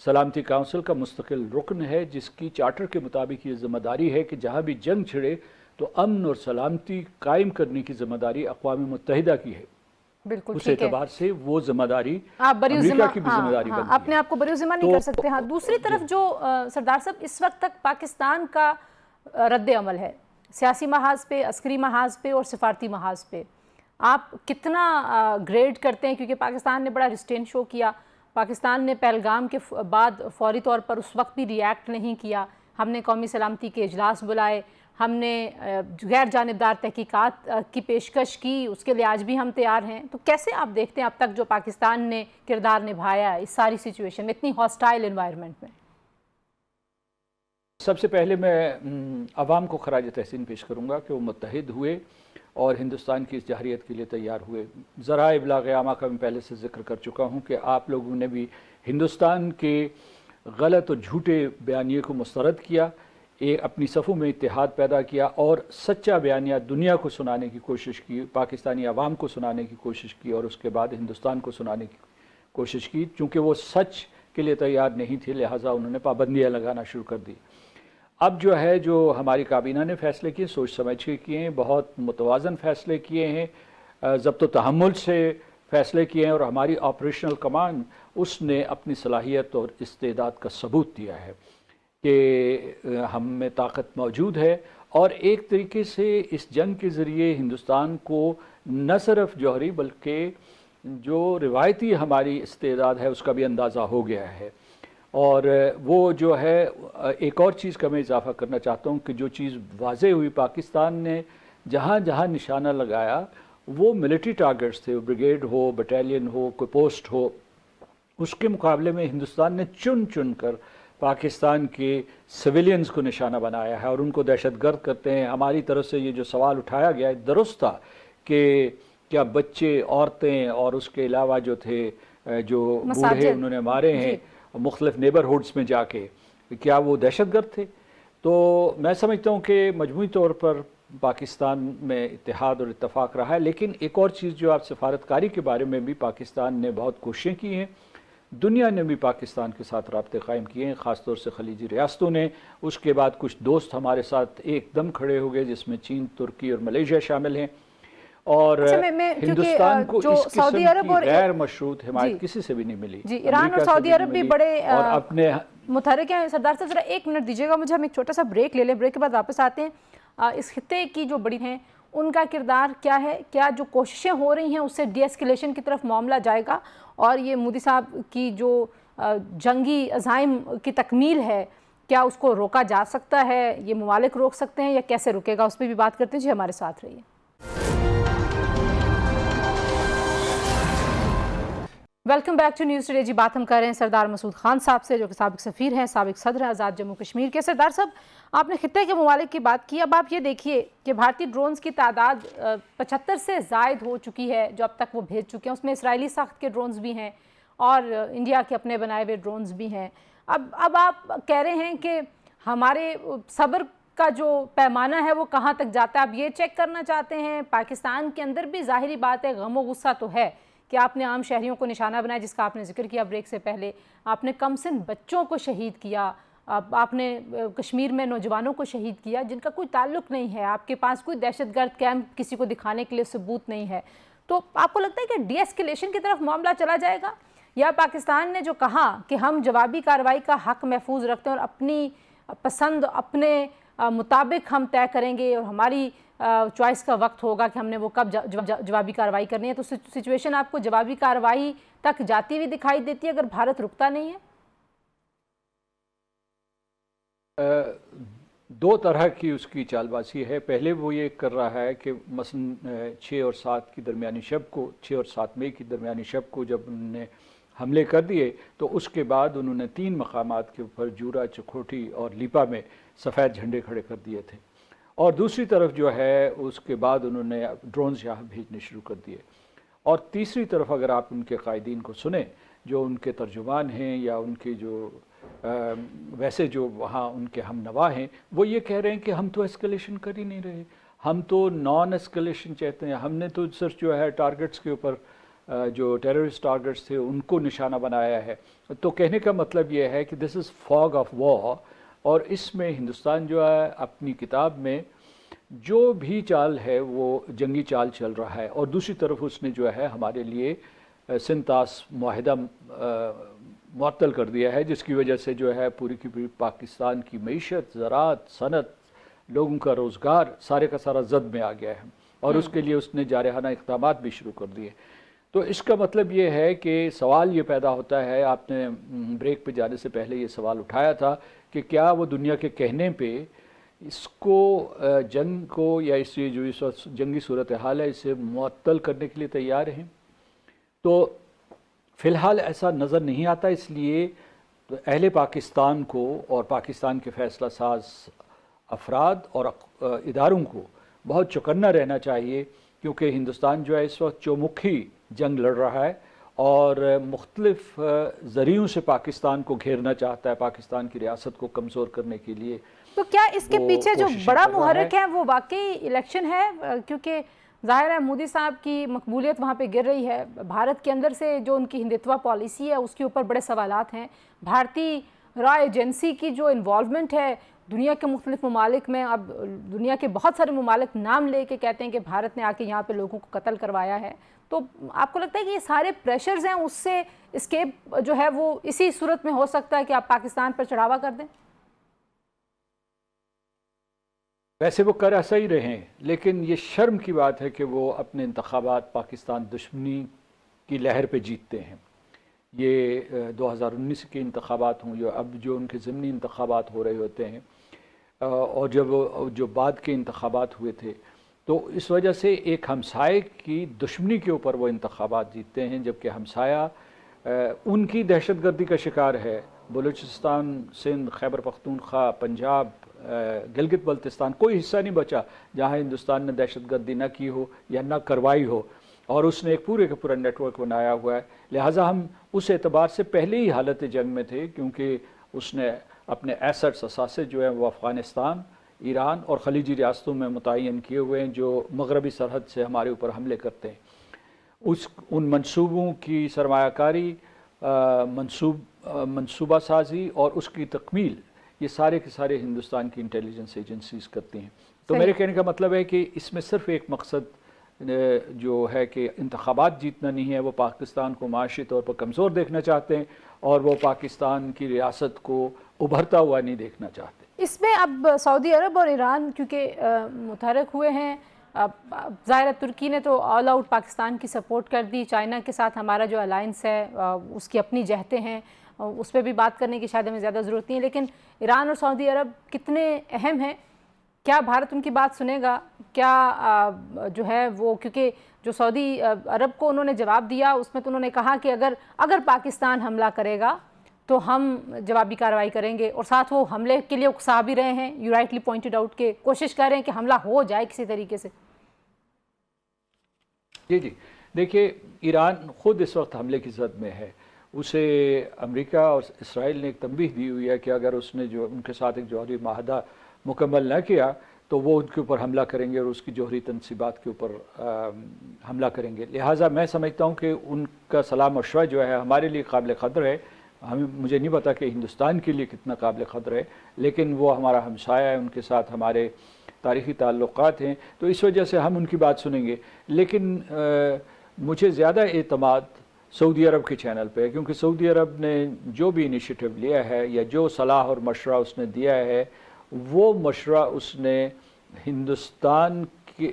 سلامتی کونسل کا مستقل رکن ہے، جس کی چارٹر کے مطابق یہ ذمہ داری ہے کہ جہاں بھی جنگ چھڑے تو امن اور سلامتی قائم کرنے کی ذمہ داری اقوام متحدہ کی ہے۔ بالکل اس ٹھیک ہے، اعتبار سے وہ ذمہ داری آپ بری امریکہ کی بھی ذمہ داری ہاں بنتی اپنے ہے۔ آپ کو بری ذمہ نہیں تو کر سکتے۔ ہاں دوسری طرف جو سردار صاحب اس وقت تک پاکستان کا رد عمل ہے سیاسی محاذ پہ، عسکری محاذ پہ اور سفارتی محاذ پہ، آپ کتنا گریڈ کرتے ہیں؟ کیونکہ پاکستان نے بڑا ریسٹرین شو کیا، پاکستان نے پہلگام کے بعد فوری طور پر اس وقت بھی ری ایکٹ نہیں کیا، ہم نے قومی سلامتی کے اجلاس بلائے، ہم نے غیر جانبدار تحقیقات کی پیشکش کی، اس کے لیے آج بھی ہم تیار ہیں۔ تو کیسے آپ دیکھتے ہیں اب تک جو پاکستان نے کردار نبھایا ہے اس ساری سچویشن میں، اتنی ہاسٹائل انوائرمنٹ میں؟ سب سے پہلے میں عوام کو خراج تحسین پیش کروں گا کہ وہ متحد ہوئے اور ہندوستان کی اس جارحیت کے لیے تیار ہوئے۔ ذرائع ابلاغ عامہ کا میں پہلے سے ذکر کر چکا ہوں کہ آپ لوگوں نے بھی ہندوستان کے غلط اور جھوٹے بیانیے کو مسترد کیا، اپنی صفوں میں اتحاد پیدا کیا اور سچا بیانیہ دنیا کو سنانے کی کوشش کی، پاکستانی عوام کو سنانے کی کوشش کی اور اس کے بعد ہندوستان کو سنانے کی کوشش کی۔ چونکہ وہ سچ کے لیے تیار نہیں تھے، لہٰذا انہوں نے پابندیاں لگانا شروع کر دی۔ اب جو ہے جو ہماری کابینہ نے فیصلے کیے، سوچ سمجھ کے کیے ہیں، بہت متوازن فیصلے کیے ہیں، ضبط و تحمل سے فیصلے کیے ہیں، اور ہماری آپریشنل کمانڈ اس نے اپنی صلاحیت اور استعداد کا ثبوت دیا ہے کہ ہم میں طاقت موجود ہے، اور ایک طریقے سے اس جنگ کے ذریعے ہندوستان کو نہ صرف جوہری بلکہ جو روایتی ہماری استعداد ہے اس کا بھی اندازہ ہو گیا ہے۔ اور وہ جو ہے ایک اور چیز کا میں اضافہ کرنا چاہتا ہوں کہ جو چیز واضح ہوئی، پاکستان نے جہاں جہاں نشانہ لگایا وہ ملٹری ٹارگٹس تھے، بریگیڈ ہو، بٹالین ہو، کوئی پوسٹ ہو، اس کے مقابلے میں ہندوستان نے چن چن کر پاکستان کے سویلینز کو نشانہ بنایا ہے اور ان کو دہشت گرد کرتے ہیں۔ ہماری طرف سے یہ جو سوال اٹھایا گیا ہے درست تھا کہ کیا بچے، عورتیں اور اس کے علاوہ جو تھے جو بوڑھے انہوں نے مارے ہیں مختلف نیبرہڈز میں جا کے، کیا وہ دہشت گرد تھے؟ تو میں سمجھتا ہوں کہ مجموعی طور پر پاکستان میں اتحاد اور اتفاق رہا ہے۔ لیکن ایک اور چیز جو آپ سفارتکاری کے بارے میں بھی پاکستان نے بہت کوششیں کی ہیں، دنیا نے بھی پاکستان کے ساتھ رابطے قائم کیے ہیں، خاص طور سے خلیجی ریاستوں نے۔ اس کے بعد کچھ دوست ہمارے ساتھ ایک دم کھڑے ہو گئے، جس میں چین، ترکی اور ملیشیا شامل ہیں، اور ہندوستان کو اس قسم کی غیر مشروط حمایت کسی سے بھی نہیں ملی۔ جی ایران اور سعودی عرب بھی بڑے متحرک ہیں۔ سردار صاحب ذرا ایک منٹ دیجیے گا مجھے، ہم ایک چھوٹا سا بریک لے لیں، بریک کے بعد واپس آتے ہیں۔ اس خطے کی جو بڑی ہیں ان کا کردار کیا ہے؟ کیا جو کوششیں ہو رہی ہیں اس سے ڈی ایسکیلیشن کی طرف معاملہ جائے گا؟ اور یہ مودی صاحب کی جو جنگی عزائم کی تکمیل ہے، کیا اس کو روکا جا سکتا ہے؟ یہ ممالک روک سکتے ہیں یا کیسے رکے گا؟ اس پہ بھی بات کرتے ہیں۔ جی ہمارے ساتھ رہیے۔ Welcome back to News Today. جی بات ہم کر رہے ہیں سردار مسعود خان صاحب سے، جو کہ سابق سفیر ہیں، سابق صدر ہیں آزاد جموں کشمیر کے۔ سردار صاحب آپ نے خطے کے ممالک کی بات کی، اب آپ یہ دیکھیے کہ بھارتی ڈرونز کی تعداد 75 سے زائد ہو چکی ہے جو اب تک وہ بھیج چکے ہیں، اس میں اسرائیلی ساخت کے ڈرونز بھی ہیں اور انڈیا کے اپنے بنائے ہوئے ڈرونز بھی ہیں۔ اب آپ کہہ رہے ہیں کہ ہمارے صبر کا جو پیمانہ ہے وہ کہاں تک جاتا ہے؟ آپ یہ چیک کرنا چاہتے ہیں پاکستان کے اندر بھی ظاہری بات ہے غم و غصہ تو ہے کہ آپ نے عام شہریوں کو نشانہ بنایا، جس کا آپ نے ذکر کیا بریک سے پہلے، آپ نے کم سن بچوں کو شہید کیا، آپ نے کشمیر میں نوجوانوں کو شہید کیا جن کا کوئی تعلق نہیں ہے، آپ کے پاس کوئی دہشت گرد کیمپ کسی کو دکھانے کے لیے ثبوت نہیں ہے۔ تو آپ کو لگتا ہے کہ ڈی ایسکیلیشن کی طرف معاملہ چلا جائے گا، یا پاکستان نے جو کہا کہ ہم جوابی کارروائی کا حق محفوظ رکھتے ہیں اور اپنی پسند اپنے مطابق ہم طے کریں گے اور ہماری چوائس کا وقت ہوگا کہ ہم نے وہ کب جوابی کارروائی کرنی ہے؟ تو سچویشن آپ کو جوابی کارروائی تک جاتی ہوئی دکھائی دیتی ہے اگر بھارت رکتا نہیں ہے؟ دو طرح کی اس کی چال بازی ہے۔ پہلے وہ یہ کر رہا ہے کہ مثلا 6 اور 7 کی درمیانی شب کو، 6 اور 7 مئی کی درمیانی شب کو جب انہوں نے حملے کر دیے تو اس کے بعد انہوں نے 3 مقامات کے اوپر جورا، چکھوٹی اور لیپا میں سفید جھنڈے کھڑے کر دیے تھے، اور دوسری طرف جو ہے اس کے بعد انہوں نے ڈرونز یہاں بھیجنے شروع کر دیے، اور تیسری طرف اگر آپ ان کے قائدین کو سنیں جو ان کے ترجمان ہیں یا ان کے جو ویسے جو وہاں ان کے ہم نوا ہیں، وہ یہ کہہ رہے ہیں کہ ہم تو اسکیلیشن کر ہی نہیں رہے، ہم تو نان اسکیلیشن چاہتے ہیں، ہم نے تو صرف جو ہے ٹارگٹس کے اوپر جو ٹیررسٹ ٹارگٹس تھے ان کو نشانہ بنایا ہے. تو کہنے کا مطلب یہ ہے کہ دس از فاگ آف وار، اور اس میں ہندوستان جو ہے اپنی کتاب میں جو بھی چال ہے وہ جنگی چال چل رہا ہے، اور دوسری طرف اس نے جو ہے ہمارے لیے سنتاس معاہدہ معطل کر دیا ہے، جس کی وجہ سے جو ہے پوری کی پوری پاکستان کی معیشت، زراعت، صنعت، لوگوں کا روزگار سارے کا سارا زد میں آ گیا ہے، اور اس کے لیے اس نے جارحانہ اقدامات بھی شروع کر دیے. تو اس کا مطلب یہ ہے کہ سوال یہ پیدا ہوتا ہے، آپ نے بریک پہ جانے سے پہلے یہ سوال اٹھایا تھا کہ کیا وہ دنیا کے کہنے پہ اس کو جنگ کو یا اس جو اس وقت جنگی صورتحال ہے اسے معطل کرنے کے لیے تیار ہیں؟ تو فی الحال ایسا نظر نہیں آتا. اس لیے اہل پاکستان کو اور پاکستان کے فیصلہ ساز افراد اور اداروں کو بہت چوکنا رہنا چاہیے، کیونکہ ہندوستان جو ہے اس وقت چومکھی جنگ لڑ رہا ہے اور مختلف ذریعوں سے پاکستان کو گھیرنا چاہتا ہے، پاکستان کی ریاست کو کمزور کرنے کے لیے. تو کیا اس کے پیچھے جو بڑا محرک ہے وہ واقعی الیکشن ہے؟ کیونکہ ظاہر ہے مودی صاحب کی مقبولیت وہاں پہ گر رہی ہے، بھارت کے اندر سے جو ان کی ہندتوا پالیسی ہے اس کے اوپر بڑے سوالات ہیں، بھارتی را ایجنسی کی جو انوالومنٹ ہے دنیا کے مختلف ممالک میں، اب دنیا کے بہت سارے ممالک نام لے کے کہتے ہیں کہ بھارت نے آ کے یہاں پہ لوگوں کو قتل کروایا ہے. تو آپ کو لگتا ہے کہ یہ سارے پریشرز ہیں، اس سے اسکیپ جو ہے وہ اسی صورت میں ہو سکتا ہے کہ آپ پاکستان پر چڑھاوا کر دیں؟ ویسے وہ کر ایسا ہی رہے ہیں، لیکن یہ شرم کی بات ہے کہ وہ اپنے انتخابات پاکستان دشمنی کی لہر پہ جیتتے ہیں. یہ 2019 کے انتخابات ہوں یا اب جو ان کے ضمنی انتخابات ہو رہے ہوتے ہیں، اور جب جو بعد کے انتخابات ہوئے تھے، تو اس وجہ سے ایک ہمسائے کی دشمنی کے اوپر وہ انتخابات جیتتے ہیں، جبکہ ہمسایہ ان کی دہشت گردی کا شکار ہے. بلوچستان، سندھ، خیبر پختونخوا، پنجاب، گلگت بلتستان، کوئی حصہ نہیں بچا جہاں ہندوستان نے دہشت گردی نہ کی ہو یا نہ کروائی ہو، اور اس نے ایک پورے کا پورا نیٹ ورک بنایا ہوا ہے. لہٰذا ہم اس اعتبار سے پہلے ہی حالت جنگ میں تھے، کیونکہ اس نے اپنے ایسٹس اثاثے جو ہیں وہ افغانستان، ایران اور خلیجی ریاستوں میں متعین کیے ہوئے ہیں جو مغربی سرحد سے ہمارے اوپر حملے کرتے ہیں. ان منصوبوں کی سرمایہ کاری، منصوبہ سازی اور اس کی تکمیل یہ سارے کے سارے ہندوستان کی انٹیلیجنس ایجنسیز کرتی ہیں. تو میرے کہنے کا مطلب ہے کہ اس میں صرف ایک مقصد جو ہے کہ انتخابات جیتنا نہیں ہے، وہ پاکستان کو معاشی طور پر کمزور دیکھنا چاہتے ہیں اور وہ پاکستان کی ریاست کو ابھرتا ہوا نہیں دیکھنا چاہتے. اس میں اب سعودی عرب اور ایران کیونکہ متحرک ہوئے ہیں، ظاہر ترکی نے تو آل آؤٹ پاکستان کی سپورٹ کر دی، چائنا کے ساتھ ہمارا جو الائنس ہے اس کی اپنی جہتیں ہیں، اس پہ بھی بات کرنے کی شاید ہمیں زیادہ ضرورت نہیں ہے. لیکن ایران اور سعودی عرب کتنے اہم ہیں؟ کیا بھارت ان کی بات سنے گا؟ کیا جو ہے وہ، کیونکہ جو سعودی عرب کو انہوں نے جواب دیا اس میں تو انہوں نے کہا کہ اگر پاکستان حملہ کرے گا تو ہم جوابی کارروائی کریں گے، اور ساتھ وہ حملے کے لیے اکسا بھی رہے ہیں. یو رائٹلی پوائنٹڈ آؤٹ کہ کوشش کر رہے ہیں کہ حملہ ہو جائے کسی طریقے سے. جی دیکھیے، ایران خود اس وقت حملے کی زد میں ہے. اسے امریکہ اور اسرائیل نے ایک تنبیہ دی ہوئی ہے کہ اگر اس نے جو ان کے ساتھ ایک جوہری معاہدہ مکمل نہ کیا تو وہ ان کے اوپر حملہ کریں گے اور اس کی جوہری تنصیبات کے اوپر حملہ کریں گے. لہٰذا میں سمجھتا ہوں کہ ان کا صلاح مشورہ جو ہے ہمارے لیے قابل قدر ہے. مجھے نہیں پتا کہ ہندوستان کے لیے کتنا قابل قدر ہے، لیکن وہ ہمارا ہمسایہ ہے، ان کے ساتھ ہمارے تاریخی تعلقات ہیں، تو اس وجہ سے ہم ان کی بات سنیں گے. لیکن مجھے زیادہ اعتماد سعودی عرب کے چینل پہ ہے، کیونکہ سعودی عرب نے جو بھی انیشیٹو لیا ہے یا جو صلاح اور مشورہ اس نے دیا ہے، وہ مشورہ اس نے ہندوستان کی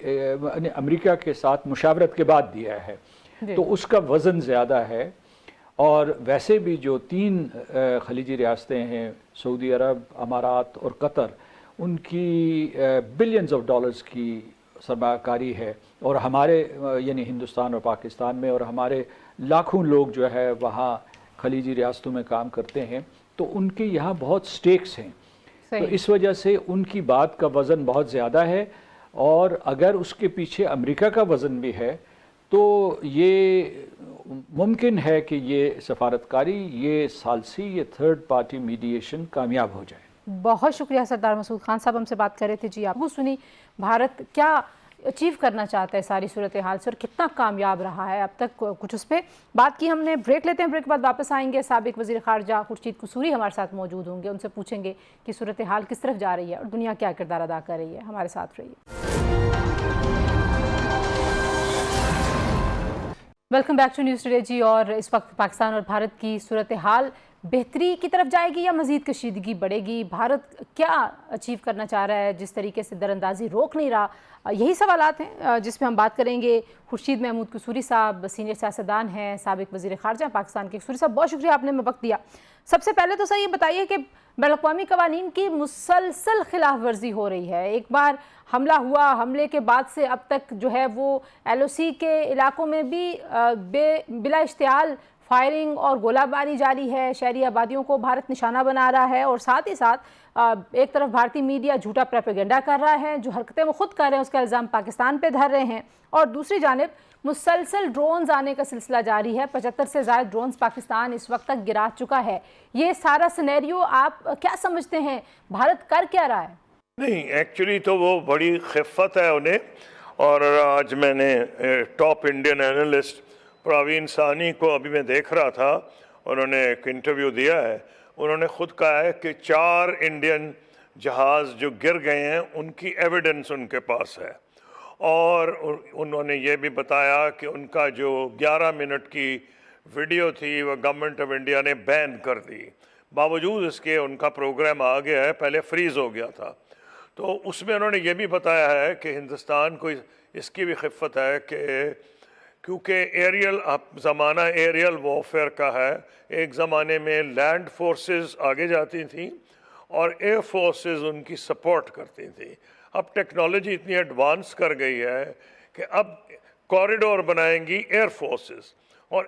امریکہ کے ساتھ مشاورت کے بعد دیا ہے، تو اس کا وزن زیادہ ہے. اور ویسے بھی جو 3 خلیجی ریاستیں ہیں، سعودی عرب، امارات اور قطر، ان کی بلینز آف ڈالرز کی سرمایہ کاری ہے، اور ہمارے یعنی ہندوستان اور پاکستان میں، اور ہمارے لاکھوں لوگ جو ہے وہاں خلیجی ریاستوں میں کام کرتے ہیں، تو ان کے یہاں بہت سٹیکس ہیں. تو اس وجہ سے ان کی بات کا وزن بہت زیادہ ہے، اور اگر اس کے پیچھے امریکہ کا وزن بھی ہے تو یہ ممکن ہے کہ یہ سفارتکاری، یہ ثالثی، یہ تھرڈ پارٹی میڈیشن کامیاب ہو جائے. بہت شکریہ سردار مسعود خان صاحب، ہم سے بات کر رہے تھے. جی آپ کو سنی بھارت کیا اچیو کرنا چاہتا ہے ساری صورتحال سے اور کتنا کامیاب رہا ہے اب تک، کچھ اس پہ بات کی ہم نے. بریک لیتے ہیں، بریک کے بعد واپس آئیں گے. سابق وزیر خارجہ خورشید قصوری ہمارے ساتھ موجود ہوں گے، ان سے پوچھیں گے کہ صورتحال کس طرف جا رہی ہے اور دنیا کیا کردار ادا کر رہی ہے. ہمارے ساتھ رہیے. Welcome back to News Today جی. اور اس وقت پاکستان اور بھارت کی صورتحال بہتری کی طرف جائے گی یا مزید کشیدگی بڑھے گی؟ بھارت کیا اچیو کرنا چاہ رہا ہے جس طریقے سے در اندازی روک نہیں رہا؟ یہی سوالات ہیں جس پہ ہم بات کریں گے. خورشید محمود قصوری صاحب سینئر سیاستدان ہیں، سابق وزیر خارجہ پاکستان کے. قصوری صاحب بہت شکریہ آپ نے ہمیں وقت دیا. سب سے پہلے تو سر یہ بتائیے کہ بین الاقوامی قوانین کی مسلسل خلاف ورزی ہو رہی ہے. ایک بار حملہ ہوا، حملے کے بعد سے اب تک جو ہے وہ ایل او سی کے علاقوں میں بھی بلا اشتعال فائرنگ اور گولہ باری جاری ہے. شہری آبادیوں کو بھارت نشانہ بنا رہا ہے اور ساتھ ہی ساتھ ایک طرف بھارتی میڈیا جھوٹا پروپیگنڈا کر رہا ہے، جو حرکتیں وہ خود کر رہے ہیں اس کا الزام پاکستان پہ دھر رہے ہیں، اور دوسری جانب مسلسل ڈرونز آنے کا سلسلہ جاری ہے. 75 سے زائد ڈرونز پاکستان اس وقت تک گرا چکا ہے. یہ سارا سینیریو آپ کیا سمجھتے ہیں؟ بھارت کر کیا رہا ہے؟ نہیں، ایکچولی تو وہ بڑی خفت ہے انہیں. اور آج میں نے ٹاپ انڈین اینالسٹ پراوین ثانی کو ابھی میں دیکھ رہا تھا، انہوں نے ایک انٹرویو دیا ہے. انہوں نے خود کہا ہے کہ 4 انڈین جہاز جو گر گئے ہیں ان کی ایویڈنس ان کے پاس ہے. اور انہوں نے یہ بھی بتایا کہ ان کا جو 11 منٹ کی ویڈیو تھی وہ گورنمنٹ آف انڈیا نے بین کر دی. باوجود اس کے ان کا پروگرام آ گیا ہے، پہلے فریز ہو گیا تھا. تو اس میں انہوں نے یہ بھی بتایا ہے کہ ہندوستان کو اس کی بھی خفت ہے کہ کیونکہ زمانہ ایریل وارفیئر کا ہے. ایک زمانے میں لینڈ فورسز آگے جاتی تھیں اور ایئر فورسز ان کی سپورٹ کرتی تھیں. اب ٹیکنالوجی اتنی ایڈوانس کر گئی ہے کہ اب کوریڈور بنائیں گی ایئر فورسز، اور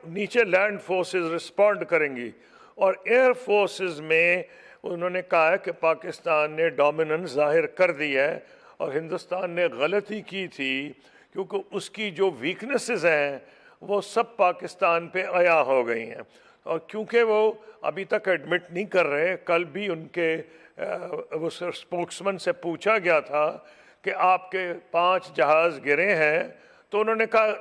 نیچے لینڈ فورسز رسپونڈ کریں گی. اور ایئر فورسز میں انہوں نے کہا ہے کہ پاکستان نے ڈومیننس ظاہر کر دی ہے اور ہندوستان نے غلطی کی تھی، کیونکہ اس کی جو ویکنیسز ہیں وہ سب پاکستان پہ عیاں ہو گئی ہیں. اور کیونکہ وہ ابھی تک ایڈمٹ نہیں کر رہے، کل بھی ان کے اسپوکسمن سے پوچھا گیا تھا کہ آپ کے 5 جہاز گرے ہیں، تو انہوں نے کہا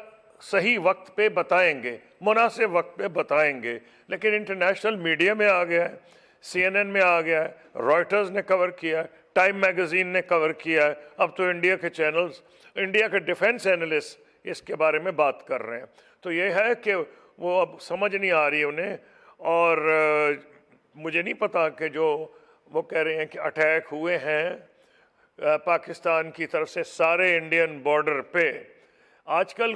صحیح وقت پہ بتائیں گے، مناسب وقت پہ بتائیں گے. لیکن انٹرنیشنل میڈیا میں آ گیا ہے، CNN میں آ گیا ہے، رائٹرز نے کور کیا ہے، ٹائم میگزین نے کور کیا ہے. اب تو انڈیا کے چینلز، انڈیا کے ڈیفنس اینالسٹ اس کے بارے میں بات کر رہے ہیں. تو یہ ہے کہ وہ اب سمجھ نہیں آ رہی انہیں. اور مجھے نہیں پتا کہ جو وہ کہہ رہے ہیں کہ اٹیک ہوئے ہیں پاکستان کی طرف سے سارے انڈین بارڈر پہ. آج کل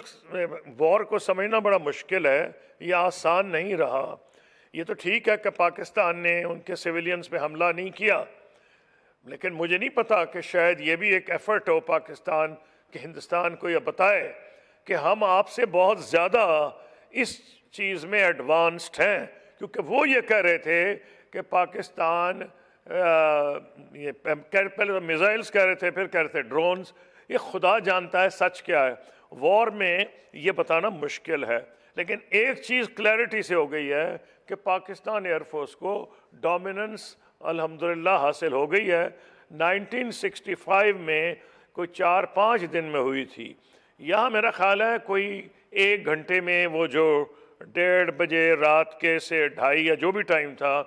وار کو سمجھنا بڑا مشکل ہے، یہ آسان نہیں رہا. یہ تو ٹھیک ہے کہ پاکستان نے ان کے سیویلینز پہ حملہ نہیں کیا، لیکن مجھے نہیں پتا کہ شاید یہ بھی ایک ایفرٹ ہو پاکستان کہ ہندوستان کو یہ بتائے کہ ہم آپ سے بہت زیادہ اس چیز میں ایڈوانسڈ ہیں. کیونکہ وہ یہ کہہ رہے تھے کہ پاکستان پہلے تو میزائلز کہہ رہے تھے، پھر کہہ رہے تھے ڈرونز. یہ خدا جانتا ہے سچ کیا ہے. وار میں یہ بتانا مشکل ہے، لیکن ایک چیز کلیئرٹی سے ہو گئی ہے کہ پاکستان ایئر فورس کو ڈومیننس الحمدللہ حاصل ہو گئی ہے. 1965 میں کوئی 4-5 دن میں ہوئی تھی. یہاں میرا خیال ہے کوئی 1 گھنٹے میں وہ جو 1:30 بجے رات کے سے 2:30 یا جو بھی ٹائم تھا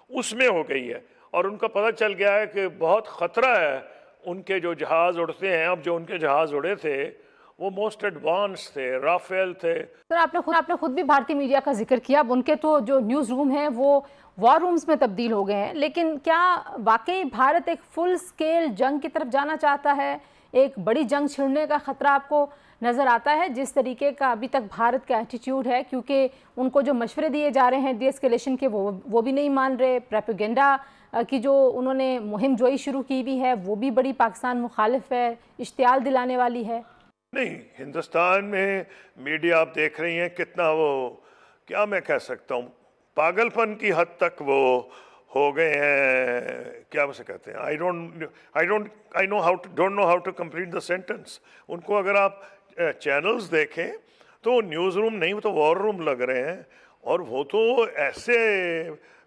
اس میں ہو گئی ہے. اور ان کا پتہ چل گیا ہے کہ بہت خطرہ ہے. ان کے جو جہاز اڑتے ہیں، اب جو ان کے جہاز اڑے تھے وہ موسٹ ایڈوانس تھے، رافیل تھے. سر آپ نے خود بھی بھارتی میڈیا کا ذکر کیا. اب ان کے تو جو نیوز روم ہیں وہ وار رومز میں تبدیل ہو گئے ہیں، لیکن کیا واقعی بھارت ایک فل سکیل جنگ کی طرف جانا چاہتا ہے؟ ایک بڑی جنگ چھڑنے کا خطرہ آپ کو نظر آتا ہے جس طریقے کا ابھی تک بھارت کا ایٹیٹیوڈ ہے؟ کیونکہ ان کو جو مشورے دیے جا رہے ہیں ڈی ایسکیلیشن کے وہ بھی نہیں مان رہے. پروپیگنڈا کی جو انہوں نے مہم جوئی شروع کی بھی ہے وہ بھی بڑی پاکستان مخالف ہے، اشتعال دلانے والی ہے. نہیں، ہندوستان میں میڈیا آپ دیکھ رہی ہیں کتنا وہ کیا میں کہہ سکتا ہوں پاگل پن کی حد تک وہ ہو گئے ہیں. کیا اسے کہتے ہیں، I don't know how to complete the sentence. ان کو اگر آپ چینلز دیکھیں تو نیوز روم نہیں، وہ تو وار روم لگ رہے ہیں. اور وہ تو ایسے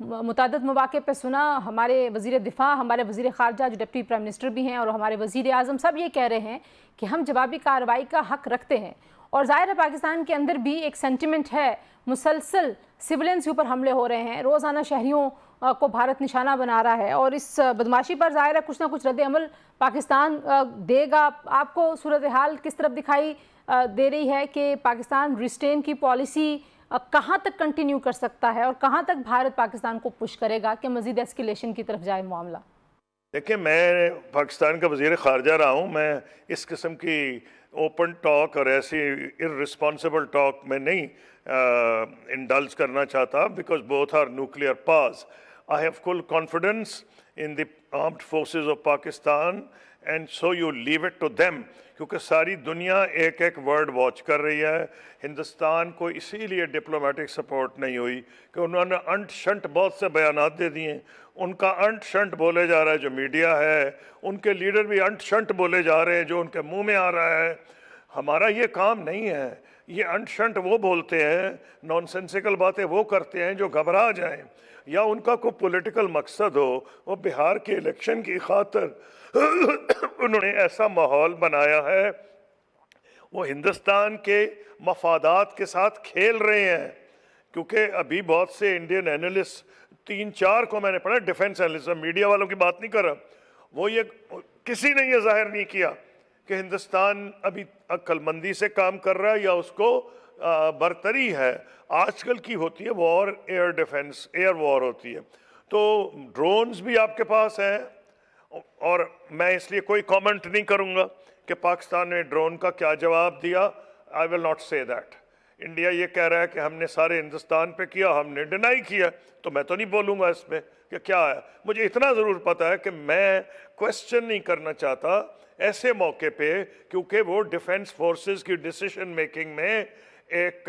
متعدد مواقع پہ سنا، ہمارے وزیر دفاع، ہمارے وزیر خارجہ جو ڈپٹی پرائم منسٹر بھی ہیں اور ہمارے وزیر اعظم سب یہ کہہ رہے ہیں کہ ہم جوابی کارروائی کا حق رکھتے ہیں. اور ظاہر ہے پاکستان کے اندر بھی ایک سینٹیمنٹ ہے، مسلسل سولینز کے اوپر حملے ہو رہے ہیں، روزانہ شہریوں کو بھارت نشانہ بنا رہا ہے، اور اس بدماشی پر ظاہر ہے کچھ نہ کچھ رد عمل پاکستان دے گا. آپ کو صورتحال کس طرف دکھائی دے رہی ہے کہ پاکستان ریسٹین کی پالیسی کہاں تک کنٹینیو کر سکتا ہے اور کہاں تک بھارت پاکستان کو پش کرے گا کہ مزید ایسکیلیشن کی طرف جائے معاملہ؟ دیکھیں، میں پاکستان کا وزیر خارجہ رہا ہوں. میں اس قسم کی اوپن ٹاک اور ایسی ارسپانسبل ٹاک میں نہیں انڈلج کرنا چاہتا، because both are nuclear powers. I have full confidence in the armed forces of Pakistan, and so you leave it to them. کیونکہ ساری دنیا ایک ایک ورڈ واچ کر رہی ہے. ہندوستان کو اسی لیے ڈپلومیٹک سپورٹ نہیں ہوئی کہ انہوں نے انٹ شنٹ بہت سے بیانات دے دیے. ان کا انٹ شنٹ بولے جا رہا ہے جو میڈیا ہے، ان کے لیڈر بھی انٹ شنٹ بولے جا رہے ہیں جو ان کے منہ میں آ رہا ہے. ہمارا یہ کام نہیں ہے. یہ انٹ شنٹ وہ بولتے ہیں، نان سینسیکل باتیں وہ کرتے ہیں جو گھبرا جائیں یا ان کا کوئی پولیٹیکل مقصد ہو. وہ بہار کے الیکشن کی خاطر انہوں نے ایسا ماحول بنایا ہے، وہ ہندوستان کے مفادات کے ساتھ کھیل رہے ہیں. کیونکہ ابھی بہت سے انڈین اینالسٹ، 3-4 کو میں نے پڑھا، ڈیفنس اینالسٹ، میڈیا والوں کی بات نہیں کر رہا، وہ یہ کسی نے یہ ظاہر نہیں کیا کہ ہندوستان ابھی عقل مندی سے کام کر رہا ہے یا اس کو برتری ہے. آج کل کی ہوتی ہے وار، ایئر ڈیفنس، ایئر وار ہوتی ہے. تو ڈرونز بھی آپ کے پاس ہیں، اور میں اس لیے کوئی کامنٹ نہیں کروں گا کہ پاکستان نے ڈرون کا کیا جواب دیا. آئی ول ناٹ سے دیٹ. انڈیا یہ کہہ رہا ہے کہ ہم نے سارے ہندوستان پہ کیا، ہم نے ڈینائی کیا، تو میں تو نہیں بولوں گا اس پہ کہ کیا ہے. مجھے اتنا ضرور پتا ہے کہ میں کوشچن نہیں کرنا چاہتا ایسے موقع پہ، کیونکہ وہ ڈیفنس فورسز کی ڈیسیشن میکنگ میں ایک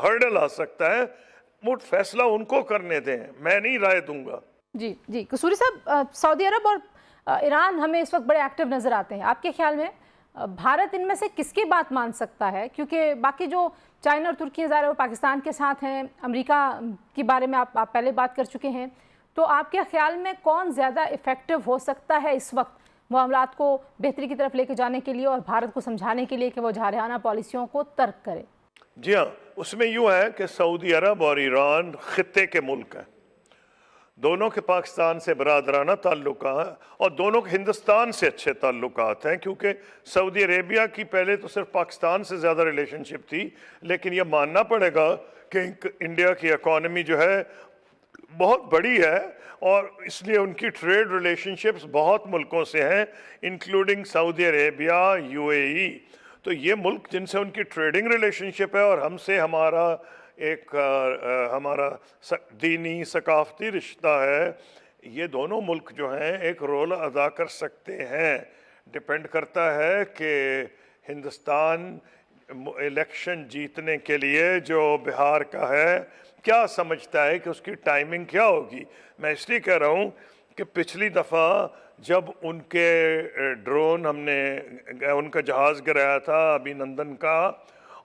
ہرڈل آ سکتا ہے. وہ فیصلہ ان کو کرنے دیں، میں نہیں رائے دوں گا. جی قصوری صاحب، سعودی عرب اور ایران ہمیں اس وقت بڑے ایکٹیو نظر آتے ہیں. آپ کے خیال میں بھارت ان میں سے کس کی بات مان سکتا ہے؟ کیونکہ باقی جو چائنا اور ترکی ظاہر ہے وہ پاکستان کے ساتھ ہیں، امریکہ کے بارے میں آپ پہلے بات کر چکے ہیں. تو آپ کے خیال میں کون زیادہ افیکٹو ہو سکتا ہے اس وقت معاملات کو بہتری کی طرف لے کے جانے کے لیے اور بھارت کو سمجھانے کے لیے کہ وہ جارحانہ پالیسیوں کو ترک کرے؟ جی ہاں، اس میں یوں ہے کہ سعودی عرب اور ایران خطے کے ملک ہیں. دونوں کے پاکستان سے برادرانہ تعلقات اور دونوں کے ہندوستان سے اچھے تعلقات ہیں، کیونکہ سعودی عربیہ کی پہلے تو صرف پاکستان سے زیادہ ریلیشن شپ تھی، لیکن یہ ماننا پڑے گا کہ انڈیا کی اکانومی جو ہے بہت بڑی ہے، اور اس لیے ان کی ٹریڈ ریلیشن شپس بہت ملکوں سے ہیں، انکلوڈنگ سعودی عربیہ، UAE. تو یہ ملک جن سے ان کی ٹریڈنگ ریلیشن شپ ہے اور ہم سے ہمارا ایک ہمارا دینی ثقافتی رشتہ ہے، یہ دونوں ملک جو ہیں ایک رول ادا کر سکتے ہیں. ڈپینڈ کرتا ہے کہ ہندوستان الیکشن جیتنے کے لیے جو بہار کا ہے کیا سمجھتا ہے کہ اس کی ٹائمنگ کیا ہوگی. میں اس لیے کہہ رہا ہوں کہ پچھلی دفعہ جب ان کے ڈرون ہم نے ان کا جہاز گرایا تھا ابھی نندن کا،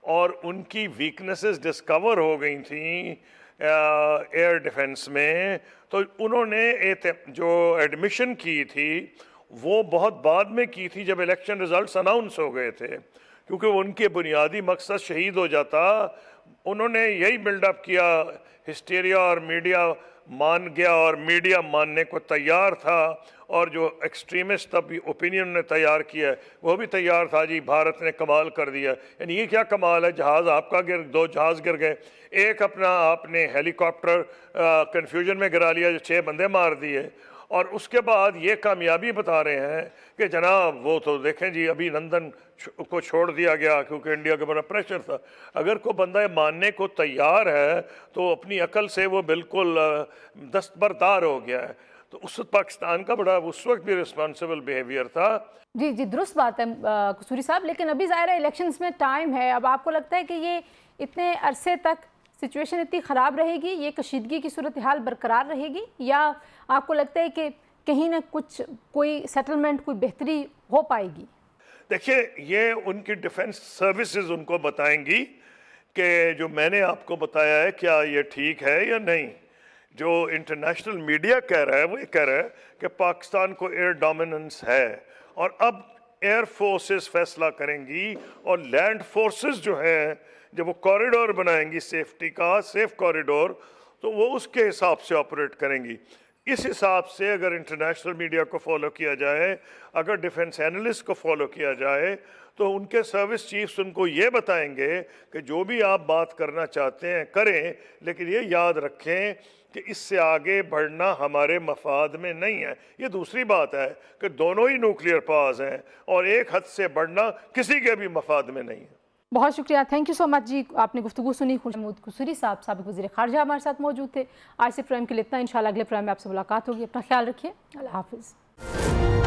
اور ان کی ویکنسز ڈسکور ہو گئی تھیں ایئر ڈیفنس میں، تو انہوں نے جو ایڈمیشن کی تھی وہ بہت بعد میں کی تھی جب الیکشن ریزلٹس اناؤنس ہو گئے تھے، کیونکہ ان کے بنیادی مقصد شہید ہو جاتا. انہوں نے یہی بلڈ اپ کیا، ہسٹیریا اور میڈیا مان گیا اور میڈیا ماننے کو تیار تھا، اور جو ایکسٹریمسٹ اب اوپینین نے تیار کیا ہے وہ بھی تیار تھا. جی بھارت نے کمال کر دیا. یعنی یہ کیا کمال ہے؟ جہاز آپ کا دو جہاز گر گئے، ایک اپنا آپ نے ہیلی کاپٹر کنفیوژن میں گرا لیا جو 6 بندے مار دیے، اور اس کے بعد یہ کامیابی بتا رہے ہیں کہ جناب وہ تو دیکھیں جی ابھی لندن کو چھوڑ دیا گیا کیونکہ انڈیا کا بڑا پریشر تھا. اگر کوئی بندہ ماننے کو تیار ہے تو اپنی عقل سے وہ بالکل دستبردار ہو گیا ہے. تو اس وقت پاکستان کا بڑا اس وقت بھی رسپانسبل بیہیویئر تھا. جی درست بات ہے قصوری صاحب، لیکن ابھی ظاہر ہے الیکشنز میں ٹائم ہے. اب آپ کو لگتا ہے کہ یہ اتنے عرصے تک سچویشن اتنی خراب رہے گی، یہ کشیدگی کی صورتحال برقرار رہے گی، یا آپ کو لگتا ہے کہ کہیں نہ کوئی سیٹلمنٹ، کوئی بہتری ہو پائے گی؟ دیکھیے، یہ ان کی ڈیفنس سروسز ان کو بتائیں گی کہ جو میں نے آپ کو بتایا ہے کیا یہ ٹھیک ہے یا نہیں. جو انٹرنیشنل میڈیا کہہ رہا ہے وہ یہ کہہ رہا ہے کہ پاکستان کو ایئر ڈومیننس ہے، اور اب ایئر فورسز فیصلہ کریں گی، اور لینڈ فورسز جو ہیں جب وہ کوریڈور بنائیں گی سیفٹی کا، سیف کوریڈور، تو وہ اس کے حساب سے آپریٹ کریں گی۔ اس حساب سے اگر انٹرنیشنل میڈیا کو فالو کیا جائے، اگر ڈیفنس اینالسٹ کو فالو کیا جائے، تو ان کے سروس چیفز ان کو یہ بتائیں گے کہ جو بھی آپ بات کرنا چاہتے ہیں کریں، لیکن یہ یاد رکھیں کہ اس سے آگے بڑھنا ہمارے مفاد میں نہیں ہے۔ یہ دوسری بات ہے کہ دونوں ہی نیوکلیئر پاورز ہیں، اور ایک حد سے بڑھنا کسی کے بھی مفاد میں نہیں ہے۔ بہت شکریہ، تھینک یو سو مچ جی، آپ نے گفتگو سنی۔ محمود قصوری صاحب سابق وزیر خارجہ ہمارے ساتھ موجود تھے۔ آج سے پروگرام کے لیے اتنا، انشاءاللہ اگلے پروگرام میں آپ سے ملاقات ہوگی۔ اپنا خیال رکھیے، اللہ حافظ۔